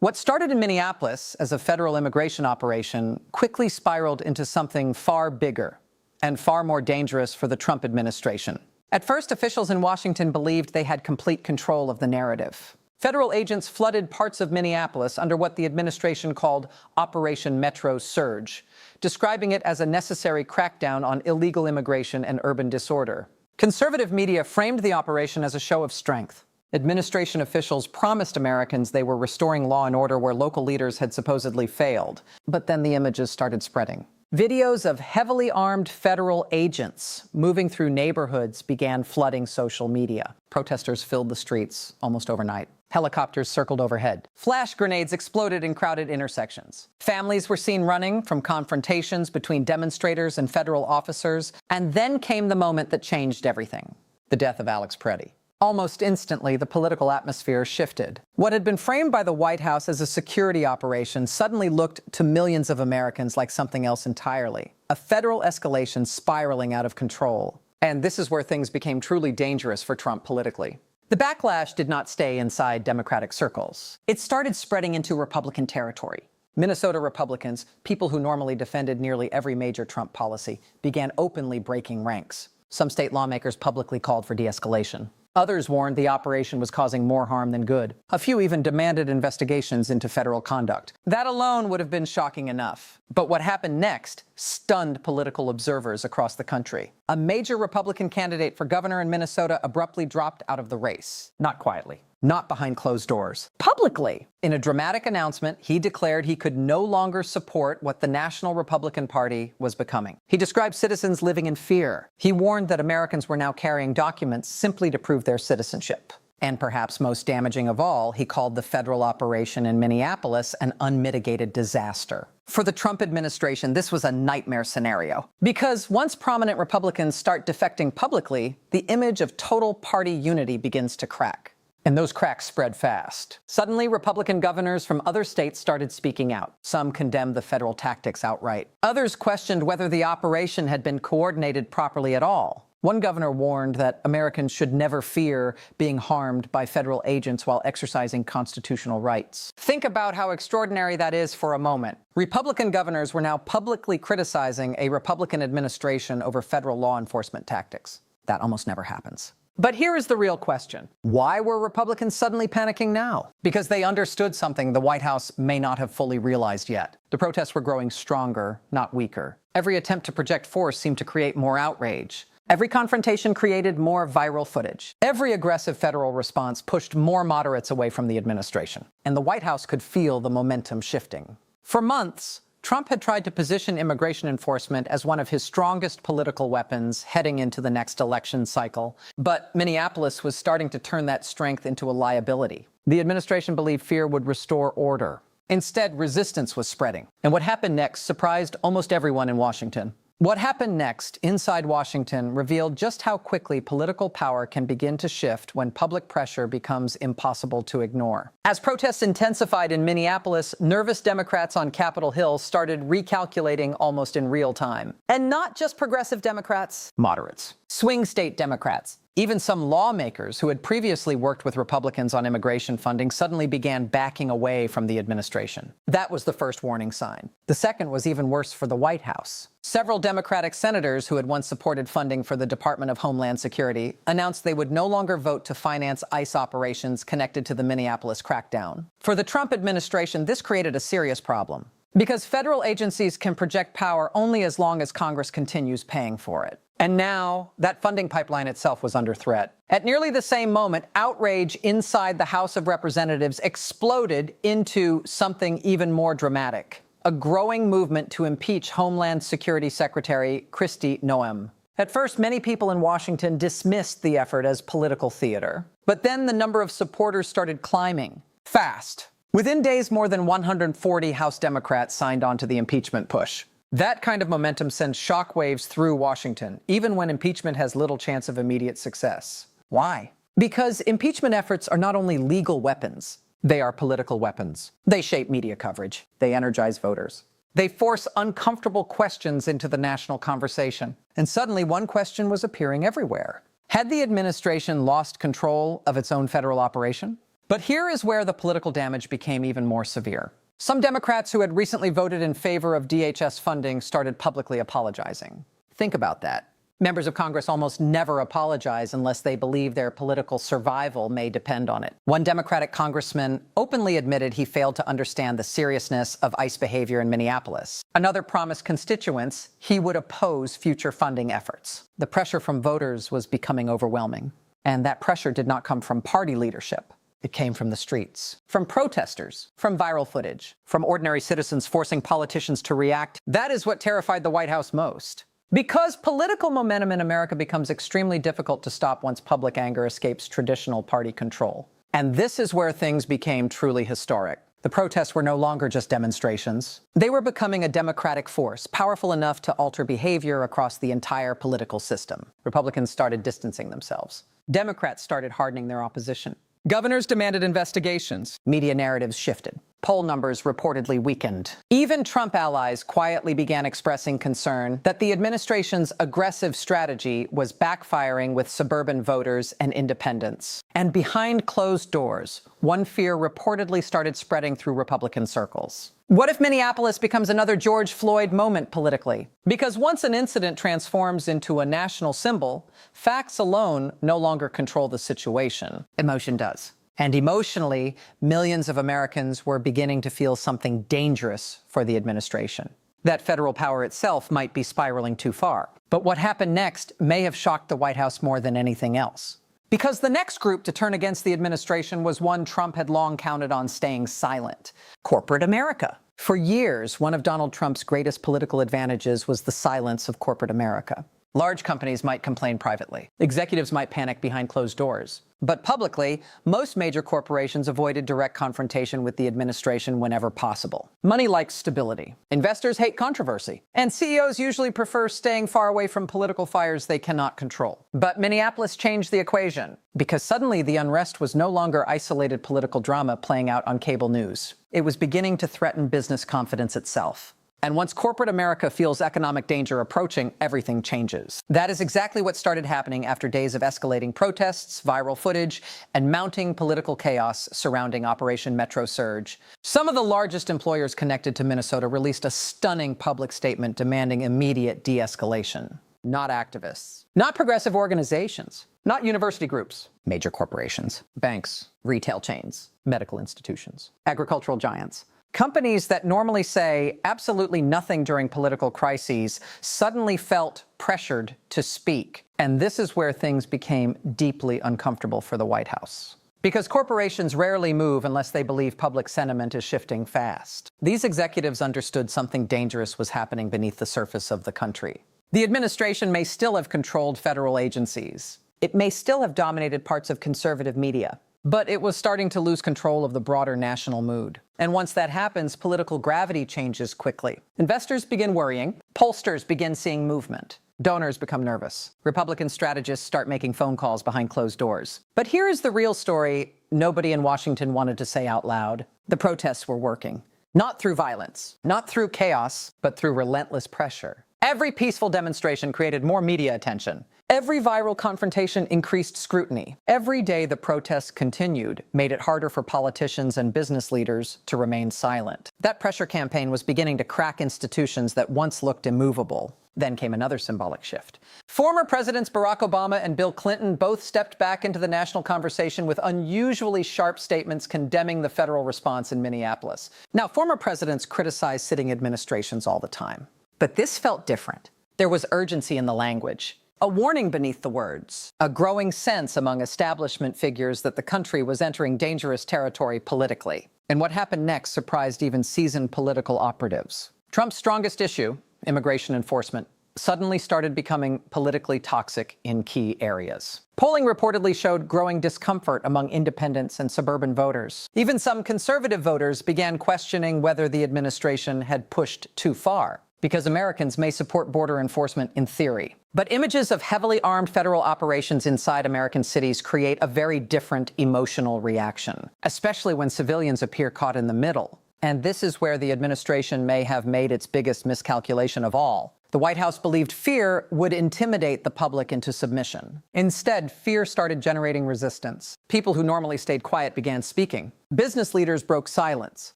What started in Minneapolis as a federal immigration operation quickly spiraled into something far bigger and far more dangerous for the Trump administration. At first, officials in Washington believed they had complete control of the narrative. Federal agents flooded parts of Minneapolis under what the administration called Operation Metro Surge, describing it as a necessary crackdown on illegal immigration and urban disorder. Conservative media framed the operation as a show of strength. Administration officials promised Americans they were restoring law and order where local leaders had supposedly failed. But then the images started spreading. Videos of heavily armed federal agents moving through neighborhoods began flooding social media. Protesters filled the streets almost overnight. Helicopters circled overhead. Flash grenades exploded in crowded intersections. Families were seen running from confrontations between demonstrators and federal officers. And then came the moment that changed everything: the death of Alex Preddy. Almost instantly, the political atmosphere shifted. What had been framed by the White House as a security operation suddenly looked to millions of Americans like something else entirely. A federal escalation spiraling out of control. And this is where things became truly dangerous for Trump politically. The backlash did not stay inside Democratic circles. It started spreading into Republican territory. Minnesota Republicans, people who normally defended nearly every major Trump policy, began openly breaking ranks. Some state lawmakers publicly called for de-escalation. Others warned the operation was causing more harm than good. A few even demanded investigations into federal conduct. That alone would have been shocking enough. But what happened next stunned political observers across the country. A major Republican candidate for governor in Minnesota abruptly dropped out of the race. Not quietly. Not behind closed doors. Publicly. In a dramatic announcement, he declared he could no longer support what the National Republican Party was becoming. He described citizens living in fear. He warned that Americans were now carrying documents simply to prove their citizenship. And perhaps most damaging of all, he called the federal operation in Minneapolis an unmitigated disaster. For the Trump administration, this was a nightmare scenario. Because once prominent Republicans start defecting publicly, the image of total party unity begins to crack. And those cracks spread fast. Suddenly, Republican governors from other states started speaking out. Some condemned the federal tactics outright. Others questioned whether the operation had been coordinated properly at all. One governor warned that Americans should never fear being harmed by federal agents while exercising constitutional rights. Think about how extraordinary that is for a moment. Republican governors were now publicly criticizing a Republican administration over federal law enforcement tactics. That almost never happens. But here is the real question. Why were Republicans suddenly panicking now? Because they understood something the White House may not have fully realized yet. The protests were growing stronger, not weaker. Every attempt to project force seemed to create more outrage. Every confrontation created more viral footage. Every aggressive federal response pushed more moderates away from the administration. And the White House could feel the momentum shifting. For months, Trump had tried to position immigration enforcement as one of his strongest political weapons heading into the next election cycle. But Minneapolis was starting to turn that strength into a liability. The administration believed fear would restore order. Instead, resistance was spreading. And what happened next surprised almost everyone in Washington. What happened next inside Washington revealed just how quickly political power can begin to shift when public pressure becomes impossible to ignore. As protests intensified in Minneapolis, nervous Democrats on Capitol Hill started recalculating almost in real time. And not just progressive Democrats, moderates, swing state Democrats. Even some lawmakers who had previously worked with Republicans on immigration funding suddenly began backing away from the administration. That was the first warning sign. The second was even worse for the White House. Several Democratic senators who had once supported funding for the Department of Homeland Security announced they would no longer vote to finance ICE operations connected to the Minneapolis crackdown. For the Trump administration, this created a serious problem. Because federal agencies can project power only as long as Congress continues paying for it. And now, that funding pipeline itself was under threat. At nearly the same moment, outrage inside the House of Representatives exploded into something even more dramatic. A growing movement to impeach Homeland Security Secretary Kristi Noem. At first, many people in Washington dismissed the effort as political theater. But then the number of supporters started climbing. Fast. Within days, more than 140 House Democrats signed on to the impeachment push. That kind of momentum sends shockwaves through Washington, even when impeachment has little chance of immediate success. Why? Because impeachment efforts are not only legal weapons, they are political weapons. They shape media coverage. They energize voters. They force uncomfortable questions into the national conversation. And suddenly, one question was appearing everywhere. Had the administration lost control of its own federal operation? But here is where the political damage became even more severe. Some Democrats who had recently voted in favor of DHS funding started publicly apologizing. Think about that. Members of Congress almost never apologize unless they believe their political survival may depend on it. One Democratic congressman openly admitted he failed to understand the seriousness of ICE behavior in Minneapolis. Another promised constituents he would oppose future funding efforts. The pressure from voters was becoming overwhelming. And that pressure did not come from party leadership. It came from the streets, from protesters, from viral footage, from ordinary citizens forcing politicians to react. That is what terrified the White House most. Because political momentum in America becomes extremely difficult to stop once public anger escapes traditional party control. And this is where things became truly historic. The protests were no longer just demonstrations. They were becoming a democratic force, powerful enough to alter behavior across the entire political system. Republicans started distancing themselves. Democrats started hardening their opposition. Governors demanded investigations. Media narratives shifted. Poll numbers reportedly weakened. Even Trump allies quietly began expressing concern that the administration's aggressive strategy was backfiring with suburban voters and independents. And behind closed doors, one fear reportedly started spreading through Republican circles. What if Minneapolis becomes another George Floyd moment politically? Because once an incident transforms into a national symbol, facts alone no longer control the situation. Emotion does. And emotionally, millions of Americans were beginning to feel something dangerous for the administration. That federal power itself might be spiraling too far. But what happened next may have shocked the White House more than anything else. Because the next group to turn against the administration was one Trump had long counted on staying silent: corporate America. For years, one of Donald Trump's greatest political advantages was the silence of corporate America. Large companies might complain privately. Executives might panic behind closed doors. But publicly, most major corporations avoided direct confrontation with the administration whenever possible. Money likes stability. Investors hate controversy. And CEOs usually prefer staying far away from political fires they cannot control. But Minneapolis changed the equation, because suddenly the unrest was no longer isolated political drama playing out on cable news. It was beginning to threaten business confidence itself. And once corporate America feels economic danger approaching, everything changes. That is exactly what started happening after days of escalating protests, viral footage, and mounting political chaos surrounding Operation Metro Surge. Some of the largest employers connected to Minnesota released a stunning public statement demanding immediate de-escalation. Not activists, not progressive organizations, not university groups, major corporations, banks, retail chains, medical institutions, agricultural giants. Companies that normally say absolutely nothing during political crises suddenly felt pressured to speak. And this is where things became deeply uncomfortable for the White House. Because corporations rarely move unless they believe public sentiment is shifting fast. These executives understood something dangerous was happening beneath the surface of the country. The administration may still have controlled federal agencies. It may still have dominated parts of conservative media. But it was starting to lose control of the broader national mood. And once that happens, political gravity changes quickly. Investors begin worrying. Pollsters begin seeing movement. Donors become nervous. Republican strategists start making phone calls behind closed doors. But here is the real story nobody in Washington wanted to say out loud. The protests were working. Not through violence, not through chaos, but through relentless pressure. Every peaceful demonstration created more media attention. Every viral confrontation increased scrutiny. Every day the protests continued made it harder for politicians and business leaders to remain silent. That pressure campaign was beginning to crack institutions that once looked immovable. Then came another symbolic shift. Former Presidents Barack Obama and Bill Clinton both stepped back into the national conversation with unusually sharp statements condemning the federal response in Minneapolis. Now, former presidents criticize sitting administrations all the time. But this felt different. There was urgency in the language. A warning beneath the words, a growing sense among establishment figures that the country was entering dangerous territory politically. And what happened next surprised even seasoned political operatives. Trump's strongest issue, immigration enforcement, suddenly started becoming politically toxic in key areas. Polling reportedly showed growing discomfort among independents and suburban voters. Even some conservative voters began questioning whether the administration had pushed too far, because Americans may support border enforcement in theory. But images of heavily armed federal operations inside American cities create a very different emotional reaction, especially when civilians appear caught in the middle. And this is where the administration may have made its biggest miscalculation of all. The White House believed fear would intimidate the public into submission. Instead, fear started generating resistance. People who normally stayed quiet began speaking. Business leaders broke silence.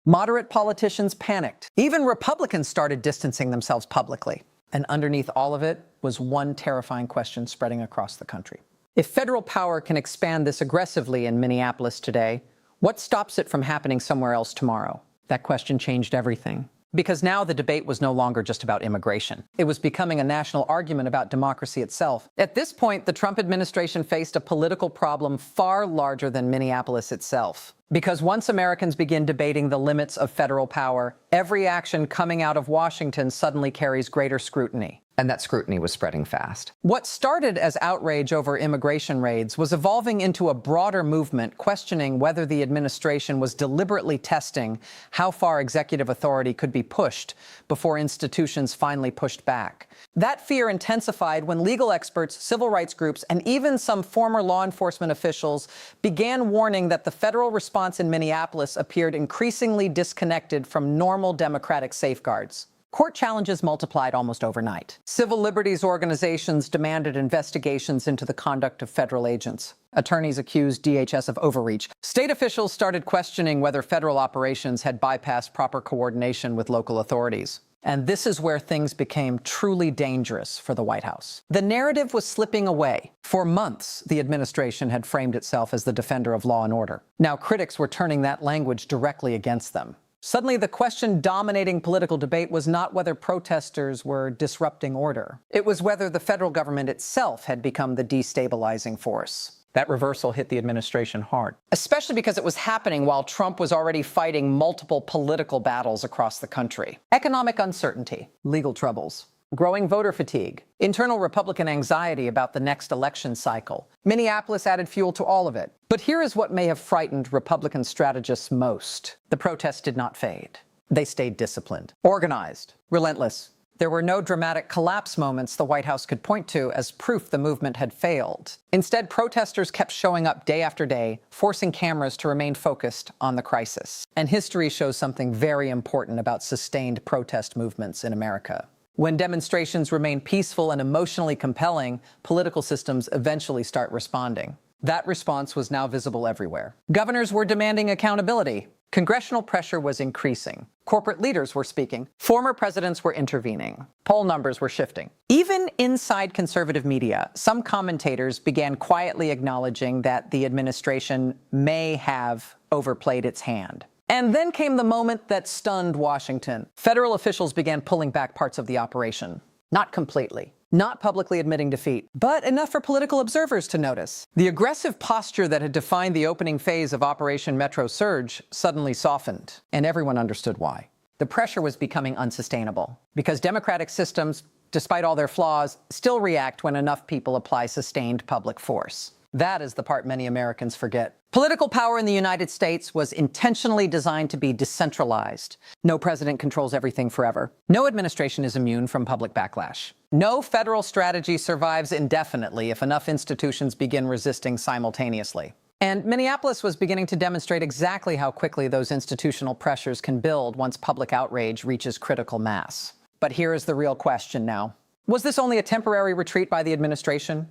Moderate politicians panicked. Even Republicans started distancing themselves publicly. And underneath all of it was one terrifying question spreading across the country. If federal power can expand this aggressively in Minneapolis today, what stops it from happening somewhere else tomorrow? That question changed everything. Because now the debate was no longer just about immigration. It was becoming a national argument about democracy itself. At this point, the Trump administration faced a political problem far larger than Minneapolis itself. Because once Americans begin debating the limits of federal power, every action coming out of Washington suddenly carries greater scrutiny. And that scrutiny was spreading fast. What started as outrage over immigration raids was evolving into a broader movement questioning whether the administration was deliberately testing how far executive authority could be pushed before institutions finally pushed back. That fear intensified when legal experts, civil rights groups, and even some former law enforcement officials began warning that the federal response in Minneapolis appeared increasingly disconnected from normal democratic safeguards. Court challenges multiplied almost overnight. Civil liberties organizations demanded investigations into the conduct of federal agents. Attorneys accused DHS of overreach. State officials started questioning whether federal operations had bypassed proper coordination with local authorities. And this is where things became truly dangerous for the White House. The narrative was slipping away. For months, the administration had framed itself as the defender of law and order. Now critics were turning that language directly against them. Suddenly, the question dominating political debate was not whether protesters were disrupting order. It was whether the federal government itself had become the destabilizing force. That reversal hit the administration hard, especially because it was happening while Trump was already fighting multiple political battles across the country. Economic uncertainty, legal troubles, growing voter fatigue, internal Republican anxiety about the next election cycle. Minneapolis added fuel to all of it. But here is what may have frightened Republican strategists most. The protests did not fade. They stayed disciplined, organized, relentless. There were no dramatic collapse moments the White House could point to as proof the movement had failed. Instead, protesters kept showing up day after day, forcing cameras to remain focused on the crisis. And history shows something very important about sustained protest movements in America. When demonstrations remain peaceful and emotionally compelling, political systems eventually start responding. That response was now visible everywhere. Governors were demanding accountability. Congressional pressure was increasing. Corporate leaders were speaking. Former presidents were intervening. Poll numbers were shifting. Even inside conservative media, some commentators began quietly acknowledging that the administration may have overplayed its hand. And then came the moment that stunned Washington. Federal officials began pulling back parts of the operation. Not completely. Not publicly admitting defeat, but enough for political observers to notice. The aggressive posture that had defined the opening phase of Operation Metro Surge suddenly softened, and everyone understood why. The pressure was becoming unsustainable, because democratic systems, despite all their flaws, still react when enough people apply sustained public force. That is the part many Americans forget. Political power in the United States was intentionally designed to be decentralized. No president controls everything forever. No administration is immune from public backlash. No federal strategy survives indefinitely if enough institutions begin resisting simultaneously. And Minneapolis was beginning to demonstrate exactly how quickly those institutional pressures can build once public outrage reaches critical mass. But here is the real question now. Was this only a temporary retreat by the administration?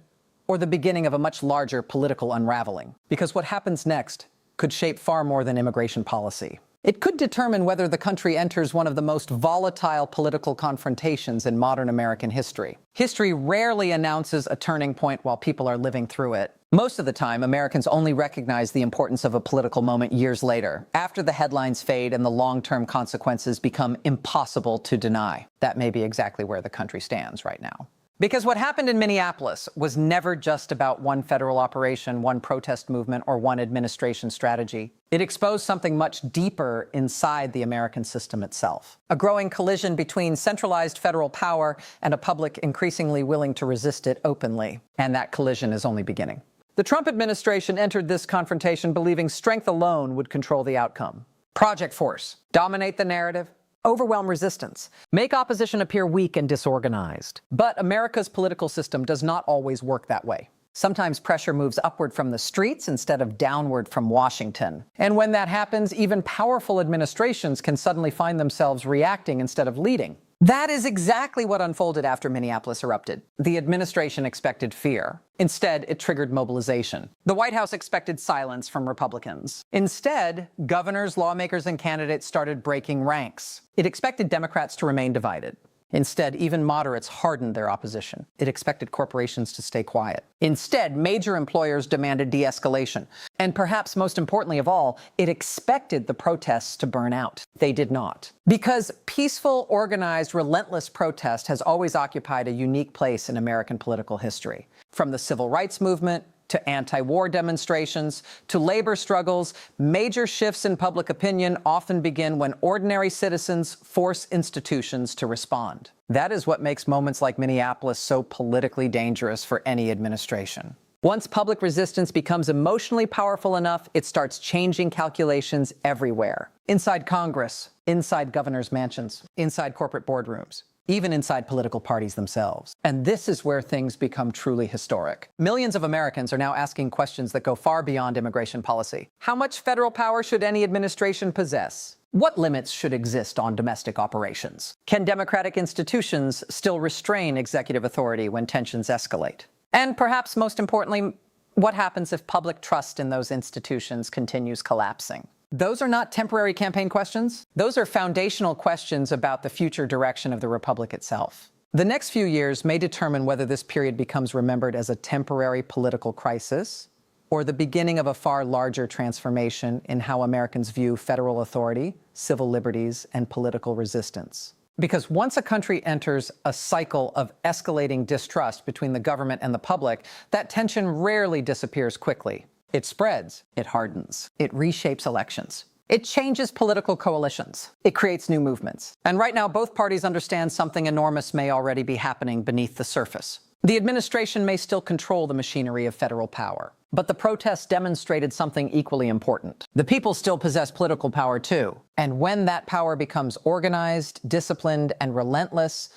Or the beginning of a much larger political unraveling? Because what happens next could shape far more than immigration policy. It could determine whether the country enters one of the most volatile political confrontations in modern American history. History rarely announces a turning point while people are living through it. Most of the time, Americans only recognize the importance of a political moment years later, after the headlines fade and the long-term consequences become impossible to deny. That may be exactly where the country stands right now. Because what happened in Minneapolis was never just about one federal operation, one protest movement, or one administration strategy. It exposed something much deeper inside the American system itself. A growing collision between centralized federal power and a public increasingly willing to resist it openly. And that collision is only beginning. The Trump administration entered this confrontation believing strength alone would control the outcome. Project force, dominate the narrative, overwhelm resistance, make opposition appear weak and disorganized. But America's political system does not always work that way. Sometimes pressure moves upward from the streets instead of downward from Washington. And when that happens, even powerful administrations can suddenly find themselves reacting instead of leading. That is exactly what unfolded after Minneapolis erupted. The administration expected fear. Instead, it triggered mobilization. The White House expected silence from Republicans. Instead, governors, lawmakers, and candidates started breaking ranks. It expected Democrats to remain divided. Instead, even moderates hardened their opposition. It expected corporations to stay quiet. Instead, major employers demanded de-escalation. And perhaps most importantly of all, it expected the protests to burn out. They did not. Because peaceful, organized, relentless protest has always occupied a unique place in American political history. From the civil rights movement to anti-war demonstrations, to labor struggles, major shifts in public opinion often begin when ordinary citizens force institutions to respond. That is what makes moments like Minneapolis so politically dangerous for any administration. Once public resistance becomes emotionally powerful enough, it starts changing calculations everywhere. Inside Congress, inside governors' mansions, inside corporate boardrooms, even inside political parties themselves. And this is where things become truly historic. Millions of Americans are now asking questions that go far beyond immigration policy. How much federal power should any administration possess? What limits should exist on domestic operations? Can democratic institutions still restrain executive authority when tensions escalate? And perhaps most importantly, what happens if public trust in those institutions continues collapsing? Those are not temporary campaign questions. Those are foundational questions about the future direction of the republic itself. The next few years may determine whether this period becomes remembered as a temporary political crisis or the beginning of a far larger transformation in how Americans view federal authority, civil liberties, and political resistance. Because once a country enters a cycle of escalating distrust between the government and the public, that tension rarely disappears quickly. It spreads, it hardens, it reshapes elections. It changes political coalitions. It creates new movements. And right now, both parties understand something enormous may already be happening beneath the surface. The administration may still control the machinery of federal power. But the protests demonstrated something equally important. The people still possess political power too. And when that power becomes organized, disciplined, and relentless,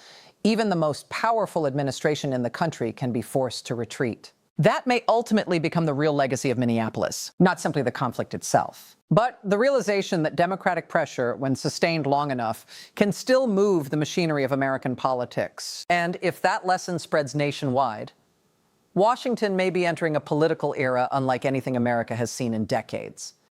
even the most powerful administration in the country can be forced to retreat. That may ultimately become the real legacy of Minneapolis, not simply the conflict itself. But the realization that democratic pressure, when sustained long enough, can still move the machinery of American politics. And if that lesson spreads nationwide, Washington may be entering a political era unlike anything America has seen in decades.